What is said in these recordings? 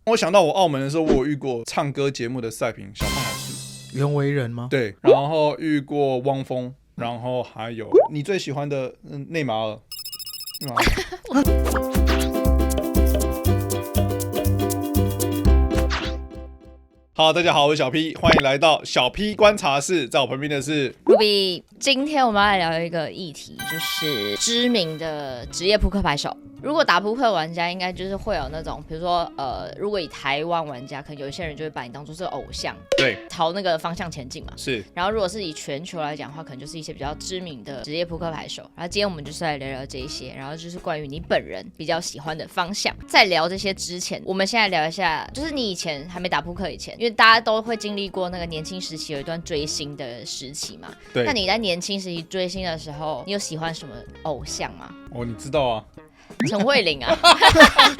我想到我澳门的时候，我有遇过唱歌节目的赛评小胖老师，袁惟仁吗？对，然后遇过汪峰，然后还有你最喜欢的内马尔。好，大家好，我是小 P， 欢迎来到小 P 观察室。在我旁边的是 Ruby。今天我们要来聊一个议题，就是知名的职业扑克牌手。如果打扑克玩家，应该就是会有那种，比如说如果以台湾玩家，可能有一些人就会把你当作是偶像，对，朝那个方向前进嘛。是。然后如果是以全球来讲的话，可能就是一些比较知名的职业扑克牌手。然后今天我们就是来聊聊这一些，然后就是关于你本人比较喜欢的方向。在聊这些之前，我们现在聊一下，就是你以前还没打扑克以前，因为大家都会经历过那个年轻时期有一段追星的时期嘛。对。那你在年轻时期追星的时候，你有喜欢什么偶像吗？哦，你知道啊。陈慧琳啊，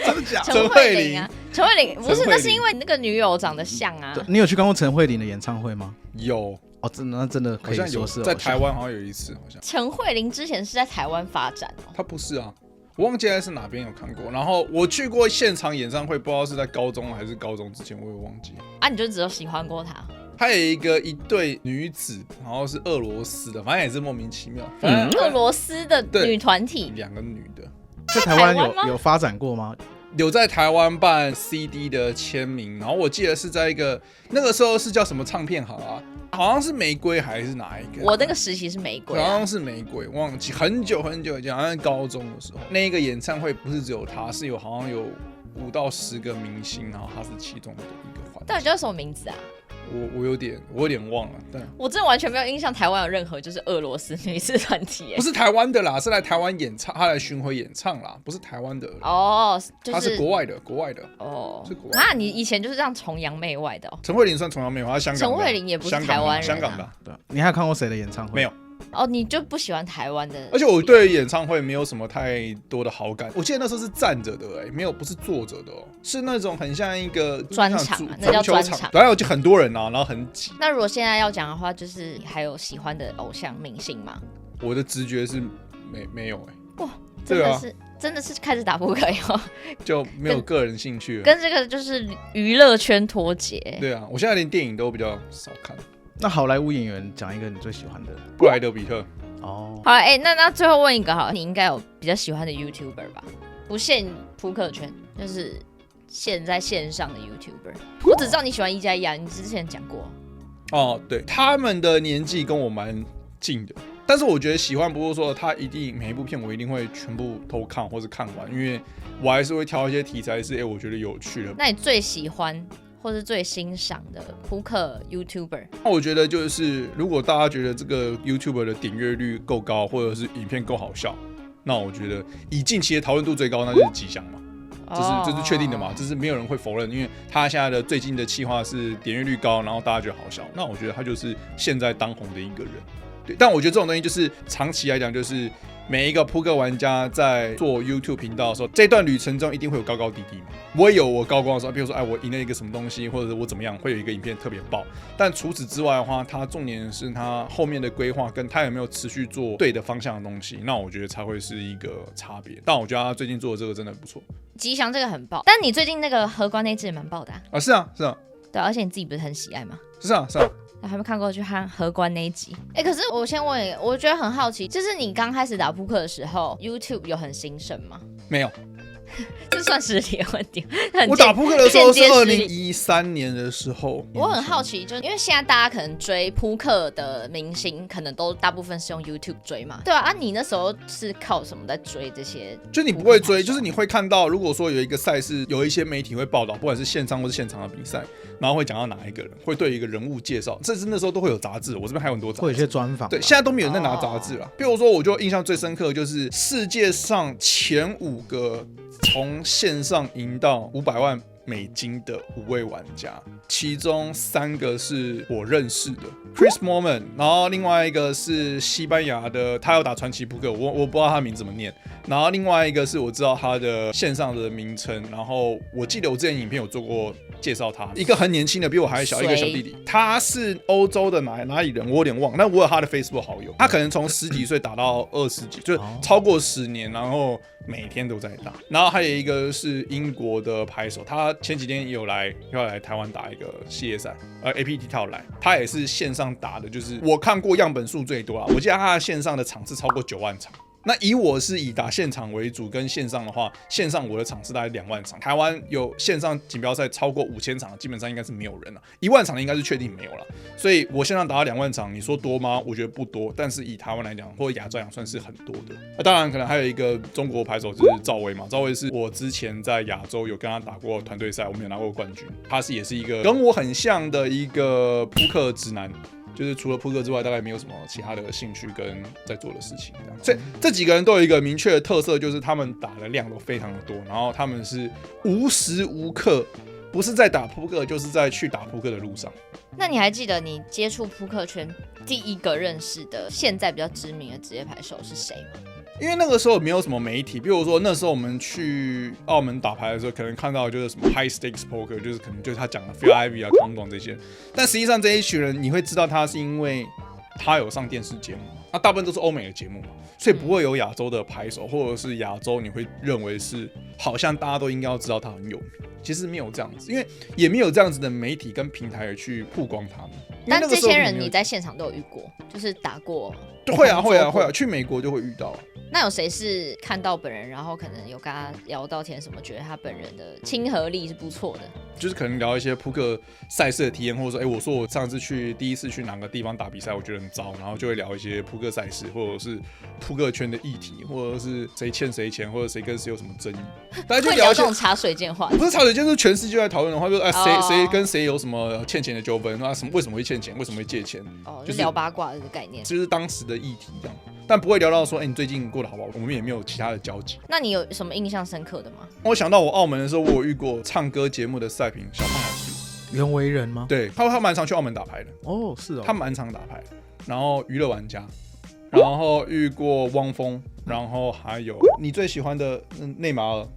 真的假的？陈慧琳啊，陈慧琳不是，那是因为你那个女友长得像啊。你有去看过陈慧琳的演唱会吗？有哦，真的可以说是在台湾好像有一次，好像。陈慧琳之前是在台湾发展哦。她不是啊，我忘记是哪边有看过。然后我去过现场演唱会，不知道是在高中还是高中之前，我也忘记。啊，你就只有喜欢过她？还有一对女子，然后是俄罗斯的，反正也是莫名其妙。俄罗斯的女团体，两个女的。在台湾有发展过吗？有在台湾办 CD 的签名，然后我记得是在一个那个时候是叫什么唱片行啊？好像是玫瑰还是哪一个？我那个时期是玫瑰，好像是玫瑰，忘记很久很久以前，好像高中的时候，那一个演唱会不是只有他，是有好像有5到10个明星，然后他是其中的一个环。到底叫什么名字啊？我有点忘了，但我真的完全没有印象，台湾有任何就是俄罗斯女子团体，不是台湾的啦，是来台湾演唱，他来巡回演唱啦，不是台湾的哦，就是他是国外的哦，是国外的啊，你以前就是这样崇洋媚外的哦。陈慧琳算崇洋媚外，他香港的，陈慧琳也不是台湾人，香港的，对，你还有看过谁的演唱会？没有。哦，你就不喜欢台湾的？而且我对演唱会没有什么太多的好感。我记得那时候是站着的，没有，不是坐着的哦，是那种很像一个专场，那叫专场。然后就很多人啊，然后很挤。那如果现在要讲的话，就是还有喜欢的偶像明星吗？我的直觉是没有哇，真的是开始打扑克以后就没有个人兴趣了，跟这个就是娱乐圈脱节。对啊，我现在连电影都比较少看。那好莱坞演员讲一个你最喜欢的。布莱德比特。哦，好了，那最后问一个好了，你应该有比较喜欢的 YouTuber 吧？不限扑克圈，就是现在线上的 YouTuber。我只知道你喜欢1+1啊，你之前讲过。哦，对，他们的年纪跟我蛮近的，但是我觉得喜欢不是说他一定每一部片我一定会全部都看或是看完，因为我还是会挑一些题材是我觉得有趣的。那你最喜欢或是最欣赏的扑克 YouTuber？ 那我觉得就是，如果大家觉得这个 YouTuber 的点阅率够高，或者是影片够好笑，那我觉得以近期的讨论度最高，那就是吉祥嘛，这是确定的嘛，这是没有人会否认，因为他现在的最近的企划是点阅率高，然后大家觉得好笑，那我觉得他就是现在当红的一个人。对，但我觉得这种东西就是长期来讲，就是每一个扑克玩家在做 YouTube 频道的时候，这段旅程中一定会有高高低低嘛。我也有我高光的时候，比如说我赢了一个什么东西，或者是我怎么样，会有一个影片特别爆。但除此之外的话，他重点是他后面的规划，跟他有没有持续做对的方向的东西，那我觉得才会是一个差别。但我觉得他最近做的这个真的很不错。吉祥这个很爆，但你最近那个荷官那支也蛮爆的啊。是啊。对，而且你自己不是很喜爱吗？是啊。还没看过去看荷官那一集。可是我先问，我觉得很好奇，就是你刚开始打扑克的时候 ，YouTube 有很兴盛吗？没有。这算实力的问题。我打扑克的时候是2013年的时候。我很好奇，就是因为现在大家可能追扑克的明星，可能都大部分是用 YouTube 追嘛。对啊，你那时候是靠什么在追这些？就你不会追，就是你会看到，如果说有一个赛事，有一些媒体会报道，不管是线上或是现场的比赛，然后会讲到哪一个人，会对一个人物介绍，甚至那时候都会有杂志，我这边还有很多杂志，会有一些专访。对，现在都没有人在拿杂志了。比如说，我就印象最深刻的就是世界上前5个从线上赢到500万美金的5位玩家，其中3个是我认识的 ，Chris Moman， 然后另外一个是西班牙的，他要打传奇扑克，我不知道他名字怎么念，然后另外一个是我知道他的线上的名称，然后我记得我之前影片有做过介绍他，一个很年轻的，比我还小一个小弟弟，他是欧洲的哪里人，我有点忘，但我有他的 Facebook 好友，他可能从10几岁打到20几，就超过10年，然后每天都在打。然后还有一个是英国的牌手，他前几天要来台湾打一个系列赛，APT 他有来，他也是线上打的，就是我看过样本数最多啊，我记得他的线上的场次超过9万场。那我是以打现场为主，跟线上的话，线上我的场次大概2万场。台湾有线上锦标赛超过5000场，基本上应该是没有人了。1万场的应该是确定没有了。所以我线上打到2万场，你说多吗？我觉得不多，但是以台湾来讲，或者亚洲来讲，算是很多的。当然，可能还有一个中国牌手就是赵薇嘛，赵薇是我之前在亚洲有跟他打过团队赛，我们有拿过冠军。他也是一个跟我很像的一个扑克直男。就是除了扑克之外，大概没有什么其他的兴趣跟在做的事情。所以这几个人都有一个明确的特色，就是他们打的量都非常的多，然后他们是无时无刻不是在打扑克，就是在去打扑克的路上。那你还记得你接触扑克圈第一个认识的现在比较知名的职业牌手是谁吗？因为那个时候没有什么媒体，比如说那时候我们去澳门打牌的时候，可能看到就是什么 high stakes poker， 就是可能就是他讲的 Phil Ivey 啊、康总这些，但实际上这一群人你会知道他是因为他有上电视节目，那大部分都是欧美的节目嘛，所以不会有亚洲的牌手，或者是亚洲你会认为是好像大家都应该要知道他很有名，其实没有这样子，因为也没有这样子的媒体跟平台去曝光他们。但这些人你在现场都有遇过，就是打过？会啊，去美国就会遇到。那有谁是看到本人，然后可能有跟他聊到天什么，觉得他本人的亲和力是不错的？就是可能聊一些扑克赛事的体验，或者说，我说我上次第一次去哪个地方打比赛，我觉得很糟，然后就会聊一些扑克赛事，或者是扑克圈的议题，或者是谁欠谁钱，或者谁跟谁有什么争议，大家就聊这种茶水间话，不是茶水间，就是全世界在讨论的话，就是谁跟谁有什么欠钱的纠纷，为什么会欠钱，为什么会借钱，就是聊八卦的概念，就是当时的议题这样。但不会聊到说，你最近过得好不好？我们也没有其他的交集。那你有什么印象深刻的吗？我想到我澳门的时候，我有遇过唱歌节目的赛评小胖老师，袁惟仁吗？对，他蛮常去澳门打牌的。哦，是哦，他蛮常打牌的。然后娱乐玩家，然后遇过汪峰，然后还有你最喜欢的内马尔。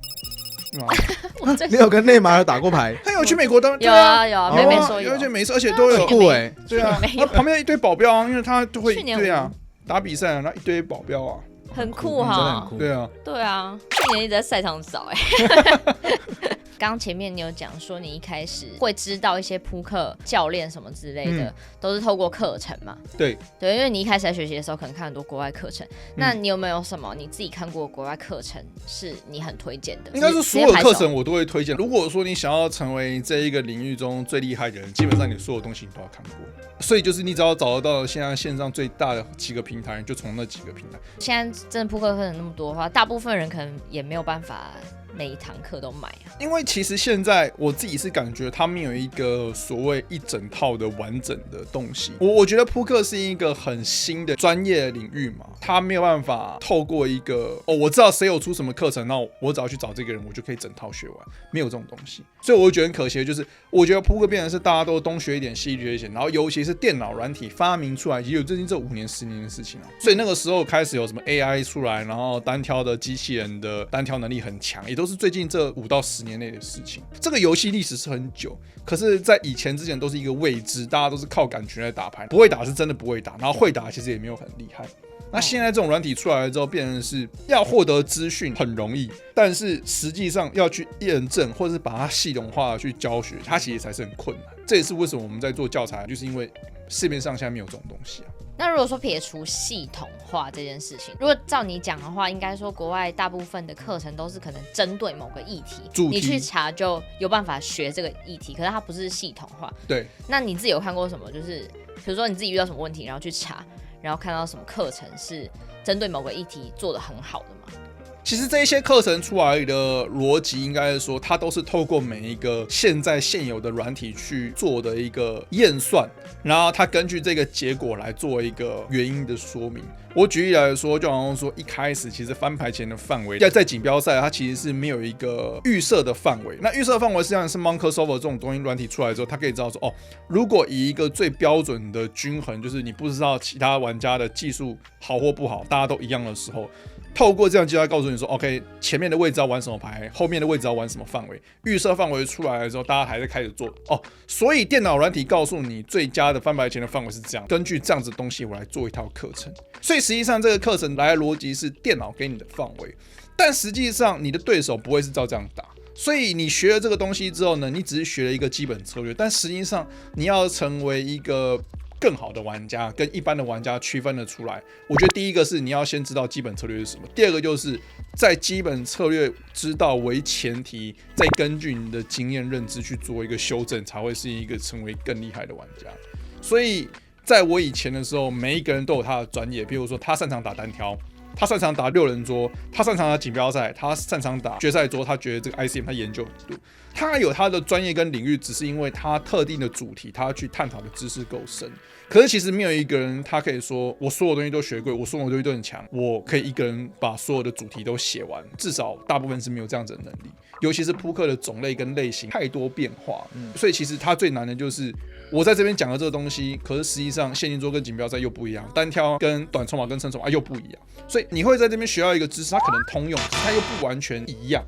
你有跟内马尔打过牌？他有去美国当，有啊，妹妹说有，而且都有酷哎，对啊，他旁边一堆保镖啊，因为他就会对啊打比赛啊，那一堆保镖啊，很酷哈，对啊，去年一直在赛场找刚前面你有讲说，你一开始会知道一些扑克教练什么之类的，都是透过课程嘛？对，因为你一开始在学习的时候，可能看很多国外课程。那你有没有什么你自己看过的国外课程是你很推荐的？应该是所有课程我都会推荐。如果说你想要成为这一个领域中最厉害的人，基本上你所有东西你都要看过。所以就是你只要找得到现在线上最大的几个平台，就从那几个平台。现在真的扑克课程那么多的话，大部分人可能也没有办法每一堂课都买啊。因为其实现在我自己是感觉他们有一个所谓一整套的完整的东西。我觉得扑克是一个很新的专业领域嘛，他没有办法透过一个我知道谁有出什么课程，那我只要去找这个人，我就可以整套学完，没有这种东西。所以我觉得很可惜的就是，我觉得扑克变成是大家都东学一点西学一点，然后尤其是电脑软体发明出来，也有最近这5年10年的事情啊。所以那个时候开始有什么 AI 出来，然后单挑的机器人的单挑能力很强，也都是最近这5到10年内的事情。这个游戏历史是很久，可是在以前之前都是一个未知，大家都是靠感觉来打牌，不会打是真的不会打，然后会打其实也没有很厉害。那现在这种软体出来了之后，变成是要获得资讯很容易，但是实际上要去验证或者是把它系统化去教学，它其实才是很困难。这也是为什么我们在做教材，就是因为市面上现在没有这种东西啊。那如果说撇除系统化这件事情，如果照你讲的话，应该说国外大部分的课程都是可能针对某个议题，你去查就有办法学这个议题，可是它不是系统化。对。那你自己有看过什么？就是比如说你自己遇到什么问题，然后去查，然后看到什么课程是针对某个议题做得很好的吗？其实这些课程出来的逻辑，应该是说它都是透过每一个现有的软体去做的一个验算，然后它根据这个结果来做一个原因的说明。我举例来说，就好像说一开始其实翻牌前的范围，在锦标赛它其实是没有一个预设的范围。那预设范围实际上是 Monker Solver 这种东西软体出来之后，它可以知道说，如果以一个最标准的均衡，就是你不知道其他玩家的技术好或不好，大家都一样的时候，透过这样机制告诉你说 ，OK， 前面的位置要玩什么牌，后面的位置要玩什么范围。预设范围出来的时候，大家还在开始做所以电脑软体告诉你最佳的翻牌前的范围是这样，根据这样子的东西我来做一套课程。所以实际上这个课程来的逻辑是电脑给你的范围，但实际上你的对手不会是照这样打。所以你学了这个东西之后呢，你只是学了一个基本策略，但实际上你要成为一个更好的玩家，跟一般的玩家区分得出来。我觉得第一个是你要先知道基本策略是什么，第二个就是在基本策略知道为前提，再根据你的经验认知去做一个修正，才会是一个成为更厉害的玩家。所以在我以前的时候，每一个人都有他的专业，比如说他擅长打单挑，他擅长打6人桌，他擅长打锦标赛，他擅长打决赛桌，他觉得这个 ICM 他研究很多，他有他的专业跟领域，只是因为他特定的主题，他去探讨的知识够深。可是其实没有一个人他可以说我所有东西都学过，我所有东西都很强，我可以一个人把所有的主题都写完，至少大部分是没有这样子的能力。尤其是扑克的种类跟类型太多变化，所以其实它最难的就是我在这边讲的这个东西，可是实际上现金桌跟锦标赛又不一样，单挑跟短筹码跟深筹码又不一样，所以你会在这边学到一个知识，它可能通用，可是它又不完全一样。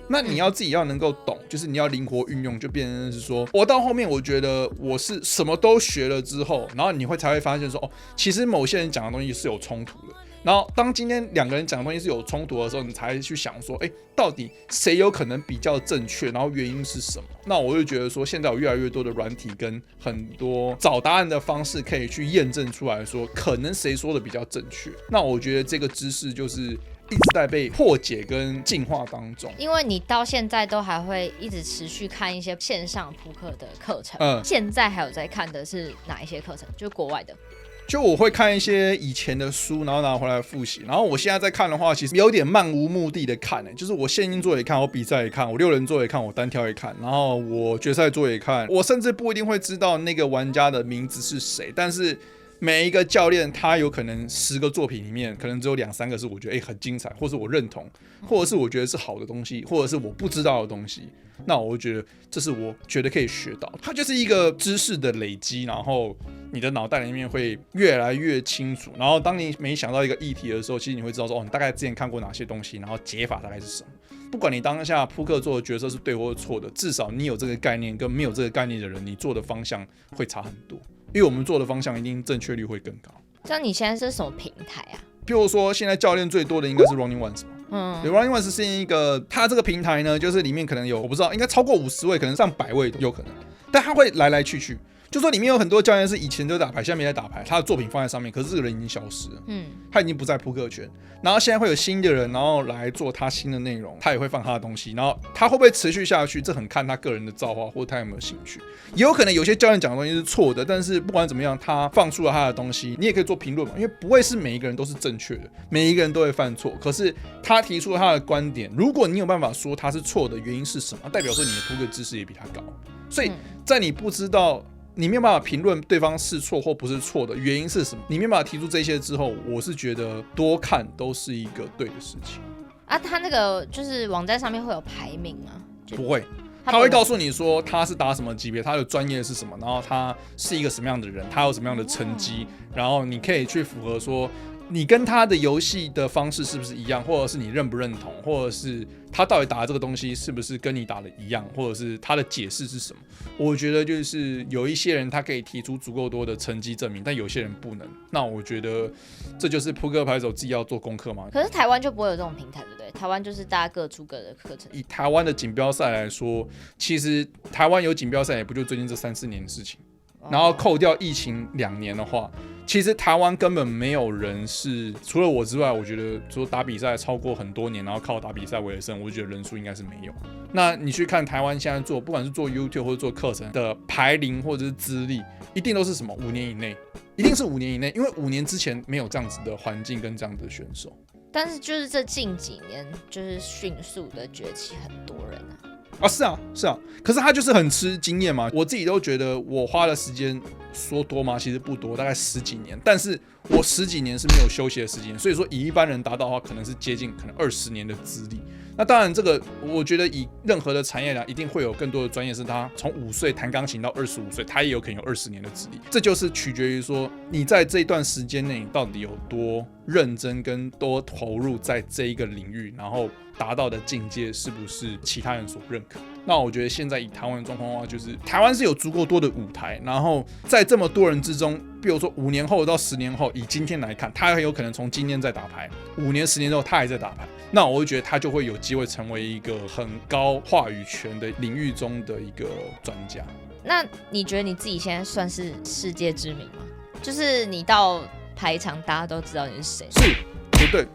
那你要自己要能够懂，就是你要灵活运用，就变成是说，我到后面我觉得我是什么都学了之后，然后你才会发现说，哦，其实某些人讲的东西是有冲突的。然后当今天2个人讲的东西是有冲突的时候，你才去想说，到底谁有可能比较正确，然后原因是什么？那我就觉得说，现在有越来越多的软体跟很多找答案的方式，可以去验证出来说，可能谁说的比较正确。那我觉得这个知识就是一直在被破解跟进化当中。因为你到现在都还会一直持续看一些线上扑克的课程，现在还有在看的是哪一些课程？就是国外的。就我会看一些以前的书，然后拿回来复习。然后我现在在看的话，其实有点漫无目的的看，就是我现金桌也看，我比赛也看，我6人桌也看，我单挑也看，然后我决赛桌也看。我甚至不一定会知道那个玩家的名字是谁，但是每一个教练他有可能10个作品里面，可能只有2-3个是我觉得很精彩，或是我认同，或者是我觉得是好的东西，或者是我不知道的东西。那我就觉得这是我觉得可以学到，它就是一个知识的累积，然后你的脑袋里面会越来越清楚。然后当你每想到一个议题的时候，其实你会知道说，你大概之前看过哪些东西，然后解法大概是什么。不管你当下扑克做的决策是对或是错的，至少你有这个概念，跟没有这个概念的人，你做的方向会差很多。因为我们做的方向一定正确率会更高。那你现在是什么平台啊？譬如说，现在教练最多的应该是 Running Ones 嘛。Running Ones 是一个，它这个平台呢，就是里面可能有我不知道，应该超过50位，可能上100位都有可能，但它会来来去去。就说里面有很多教练是以前就打牌，现在没在打牌，他的作品放在上面，可是这个人已经消失了，他已经不在扑克圈。然后现在会有新的人，然后来做他新的内容，他也会放他的东西，然后他会不会持续下去，这很看他个人的造化，或者他有没有兴趣。也有可能有些教练讲的东西是错的，但是不管怎么样，他放出了他的东西，你也可以做评论嘛，因为不会是每一个人都是正确的，每一个人都会犯错。可是他提出了他的观点，如果你有办法说他是错的，原因是什么，代表说你的扑克知识也比他高。所以在你不知道，你没有办法评论对方是错或不是错的原因是什么，你没有办法提出这些之后，我是觉得多看都是一个对的事情啊。他那个就是网站上面会有排名吗？不会，他会告诉你说他是打什么级别，他的专业是什么，然后他是一个什么样的人，他有什么样的成绩，然后你可以去符合说你跟他的游戏的方式是不是一样，或者是你认不认同，或者是他到底打的这个东西是不是跟你打的一样，或者是他的解释是什么。我觉得就是有一些人他可以提出足够多的成绩证明，但有些人不能。那我觉得这就是扑克牌手自己要做功课嘛。可是台湾就不会有这种平台，对不对？台湾就是大家各出各的课程。以台湾的锦标赛来说，其实台湾有锦标赛也不就最近这3-4年的事情，然后扣掉疫情2年的话，其实台湾根本没有人是除了我之外，我觉得说打比赛超过很多年，然后靠打比赛为生，我觉得人数应该是没有。那你去看台湾现在做，不管是做 YouTube 或者做课程的排龄或者是资历，一定都是什么5年以内，一定是5年以内，因为5年之前没有这样子的环境跟这样子的选手。但是就是这近几年就是迅速的崛起很多人是啊，可是他就是很吃经验嘛。我自己都觉得我花的时间说多吗？其实不多，大概10几年。但是我10几年是没有休息的时间，所以说以一般人达到的话，可能是接近可能20年的资历。那当然，这个我觉得以任何的产业来，一定会有更多的专业是他从5岁弹钢琴到25岁，他也有可能有20年的资历。这就是取决于说你在这一段时间内到底有多认真跟多投入在这一个领域，然后达到的境界是不是其他人所认可。那我觉得现在以台湾的状况的话，就是台湾是有足够多的舞台，然后在这么多人之中，比如说5年后到10年后，以今天来看，他很有可能从今天在打牌，5年10年之后他还在打牌，那我会觉得他就会有机会成为一个很高话语权的领域中的一个专家。那你觉得你自己现在算是世界知名吗？就是你到排场，大家都知道你是谁？是，绝对。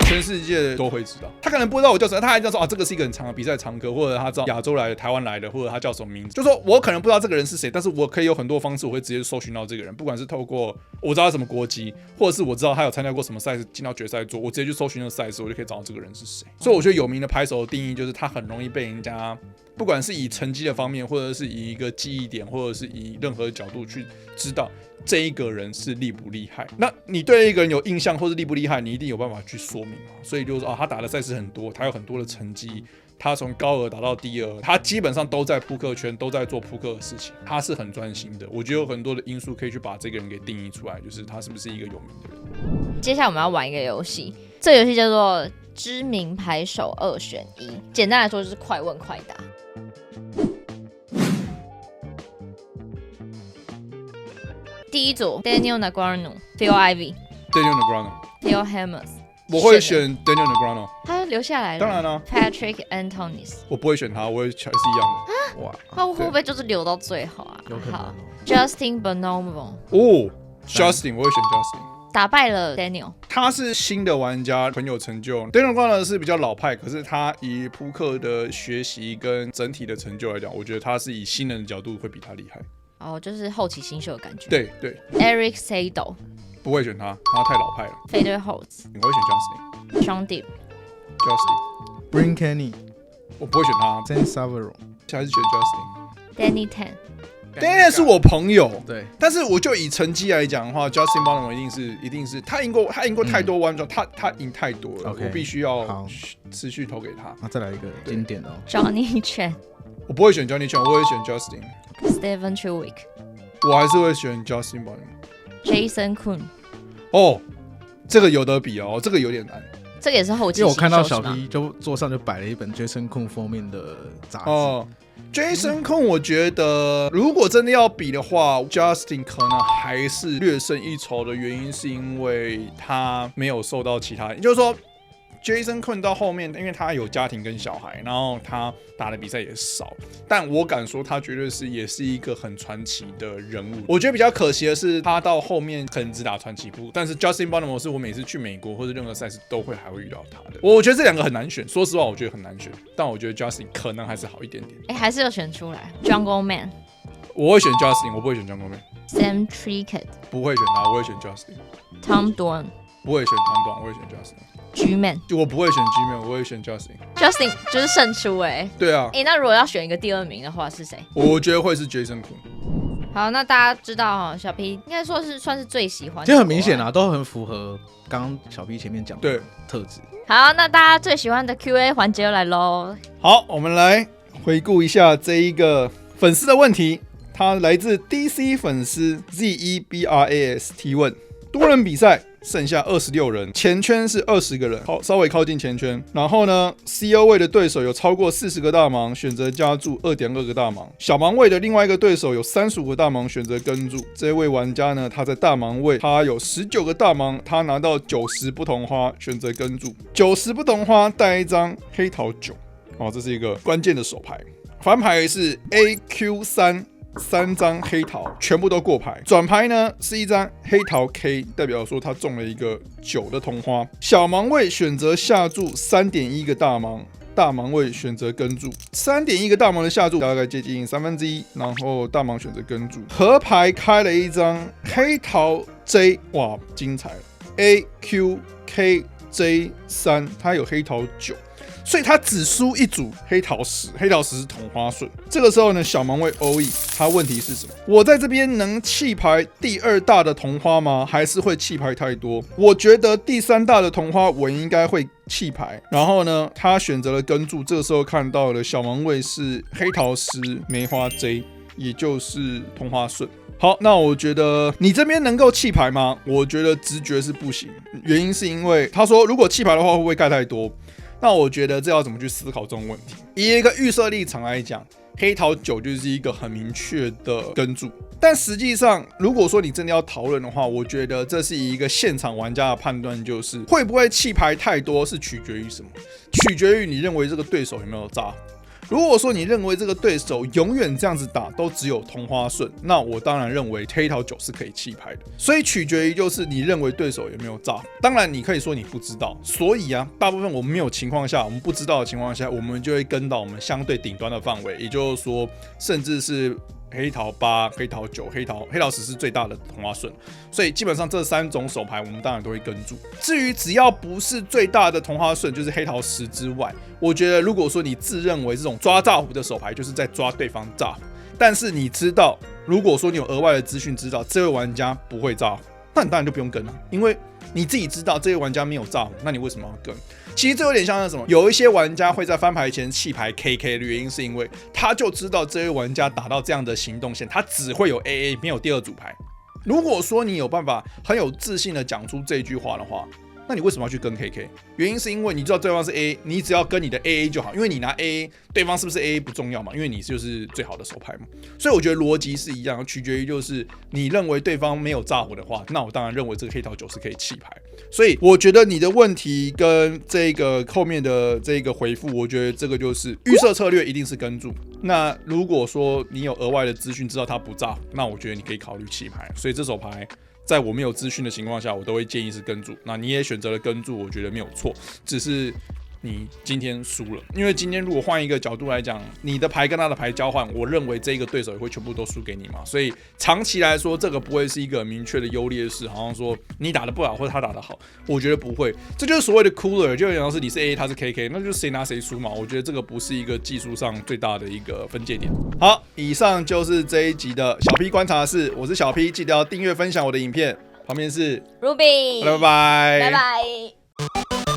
全世界都会知道，他可能不知道我叫什么，他还知道说啊，这个是一个很长的比赛常客，或者他知道亚洲来的、台湾来的，或者他叫什么名字。就说我可能不知道这个人是谁，但是我可以有很多方式，我会直接搜寻到这个人，不管是透过我知道他什么国籍，或者是我知道他有参加过什么赛事，进到决赛做，我直接去搜寻那个赛事，我就可以找到这个人是谁。所以我觉得有名的拍手的定义就是他很容易被人家，不管是以成绩的方面，或者是以一个记忆点，或者是以任何角度去知道这一个人是厉不厉害。那你对一个人有印象或是厉不厉害，你一定有办法去说明嘛。所以就是说他打的赛事很多，他有很多的成绩，他从高额打到低额，他基本上都在扑克圈，都在做扑克的事情，他是很专心的。我觉得有很多的因素可以去把这个人给定义出来，就是他是不是一个有名的人。接下来我们要玩一个游戏，这个游戏叫做知名牌手2选1，简单来说就是快问快答。第一组 Daniel Negreanu、Phil Ivey、Daniel Negreanu、Phil Hellmuth。我会选 Daniel Negreanu， 他留下来了。当然了。Patrick Antonis， 我不会选他，我会选是一样的。哇，他会不会就是留到最后啊？有可能好 ，Justin Bonomo。Justin， 我会选 Justin。打败了 Daniel， 他是新的玩家，很有成就。Daniel Negreanu 是比较老派，可是他以扑克的学习跟整体的成就来讲，我觉得他是以新人的角度会比他厉害。哦，就是后起新秀的感觉。对对。Eric Sado， 不会选他，他太老派了。Feder Holtz， 我会选 Sean Deep。Justin。Bryn Kenny， 我不会选他。San Savero， 还是选 Justin。Danny Tan。Danny 是我朋友，对，但是我就以成绩来讲的话 ，Justin Bonomo 一定是他赢过太多弯转，他赢太多了，我必须要持续投给他。再来一个经典的Johnny Chen， 我不会选 Johnny Chen， 我会选 Justin。Stephen Chweik， 我还是会选 Justin Bonomo。Jason Koon， 这个有得比哦，这个有点难。这个也是后期新秀，因为我看到小 P 就桌上就摆了一本 Jason Koon 封面的杂志。Jason Koon 我觉得如果真的要比的话 ，Justin 可能还是略胜一筹的原因是因为他没有受到其他，也就是说 Jason Koon 到后面，因为他有家庭跟小孩，然后他打的比赛也少，但我敢说他绝对也是一个很传奇的人物。我觉得比较可惜的是，他到后面可能只打传奇部，但是 Justin Bonomo 是我每次去美国或者任何赛事都会还会遇到他的。我觉得这两个很难选，说实话，我觉得很难选，但我觉得 Justin 可能还是好一点点。还是有选出来 Jungle Man， 我会选 Justin， 我不会选 Jungle Man。Sam Trickett， 不会选他，我会选 Justin。Tom Dwan， 不会选 Tom Dwan， 我会选 Justin。G-Man， 我不会选 G-Man， 我会选 Justin。Justin 就是胜出对啊。那如果要选一个第2名的话是谁？我觉得会是 Jason Koon。好，那大家知道小 P 应该说是算是最喜欢的，其实很明显啊，都很符合刚刚小 P 前面讲的特质。好，那大家最喜欢的 Q&A 环节又来咯。好，我们来回顾一下这一个粉丝的问题，它来自 DC 粉丝 ZEBRAS 提问：多人比赛剩下26人，前圈是20个人，稍微靠近前圈。然后呢 ，CO 位的对手有超过40个大盲，选择加注 2.2 个大盲。小盲位的另外一个对手有35个大盲，选择跟注。这位玩家呢，他在大盲位，他有19个大盲，他拿到90不同花，选择跟注。90不同花带一张黑桃9，这是一个关键的手牌。反牌是 AQ3。3张黑桃全部都过牌，转牌呢是一张黑桃 K， 代表说他中了一个9的同花。小盲位选择下注 3.1 个大盲，大盲位选择跟注。3.1 个大盲的下注大概接近1/3，然后大盲选择跟注。合牌开了一张黑桃 J， 哇，精彩了 ！AQKJ3， 他有黑桃9。所以他只输一组黑桃10，黑桃10是同花顺。这个时候呢，小盲位欧意，他问题是什么？我在这边能弃牌第2大的同花吗？还是会弃牌太多？我觉得第3大的同花我应该会弃牌。然后呢，他选择了跟注。这个时候看到了小盲位是黑桃10梅花 J， 也就是同花顺。好，那我觉得你这边能够弃牌吗？我觉得直觉是不行，原因是因为他说如果弃牌的话会不会盖太多？那我觉得这要怎么去思考这种问题？以一个预设立场来讲，黑桃9就是一个很明确的跟注。但实际上，如果说你真的要讨论的话，我觉得这是一个现场玩家的判断，就是会不会弃牌太多是取决于什么？取决于你认为这个对手有没有炸。如果说你认为这个对手永远这样子打都只有同花顺，那我当然认为黑桃9是可以弃牌的。所以取决于就是你认为对手有没有炸。当然你可以说你不知道，所以啊，大部分我们没有情况下，我们不知道的情况下，我们就会跟到我们相对顶端的范围，也就是说，甚至是黑桃8、黑桃9、黑桃10是最大的同花顺，所以基本上这3种手牌我们当然都会跟住。至于只要不是最大的同花顺，就是黑桃10之外，我觉得如果说你自认为这种抓炸胡的手牌就是在抓对方炸胡，但是你知道，如果说你有额外的资讯知道这位玩家不会炸胡，那你当然就不用跟了，因为你自己知道这位玩家没有炸胡，那你为什么要跟？其实这有点像是什么？有一些玩家会在翻牌前弃牌 KK 的原因是因为他就知道这位玩家打到这样的行动线，他只会有 AA 没有第二组牌。如果说你有办法很有自信的讲出这句话的话，那你为什么要去跟 KK？ 原因是因为你知道对方是 AA， 你只要跟你的 AA 就好，因为你拿 AA， 对方是不是 AA 不重要嘛，因为你就是最好的手牌嘛。所以我觉得逻辑是一样，取决于就是你认为对方没有炸火的话，那我当然认为这个黑桃9是可以弃牌。所以我觉得你的问题跟这个后面的这个回复，我觉得这个就是预设策略一定是跟住。那如果说你有额外的资讯知道他不炸，那我觉得你可以考虑弃牌。所以这手牌在我没有资讯的情况下，我都会建议是跟住。那你也选择了跟住，我觉得没有错，只是你今天输了。因为今天如果换一个角度来讲，你的牌跟他的牌交换，我认为这个对手也会全部都输给你嘛。所以长期来说，这个不会是一个明确的优劣势，好像说你打得不好或者他打得好，我觉得不会。这就是所谓的 cooler， 就有点像是你是 AA， 他是 KK， 那就是谁拿谁输嘛。我觉得这个不是一个技术上最大的一个分界点。好，以上就是这一集的小 P 观察室，我是小 P， 记得要订阅分享我的影片。旁边是 Ruby， 拜拜，拜拜。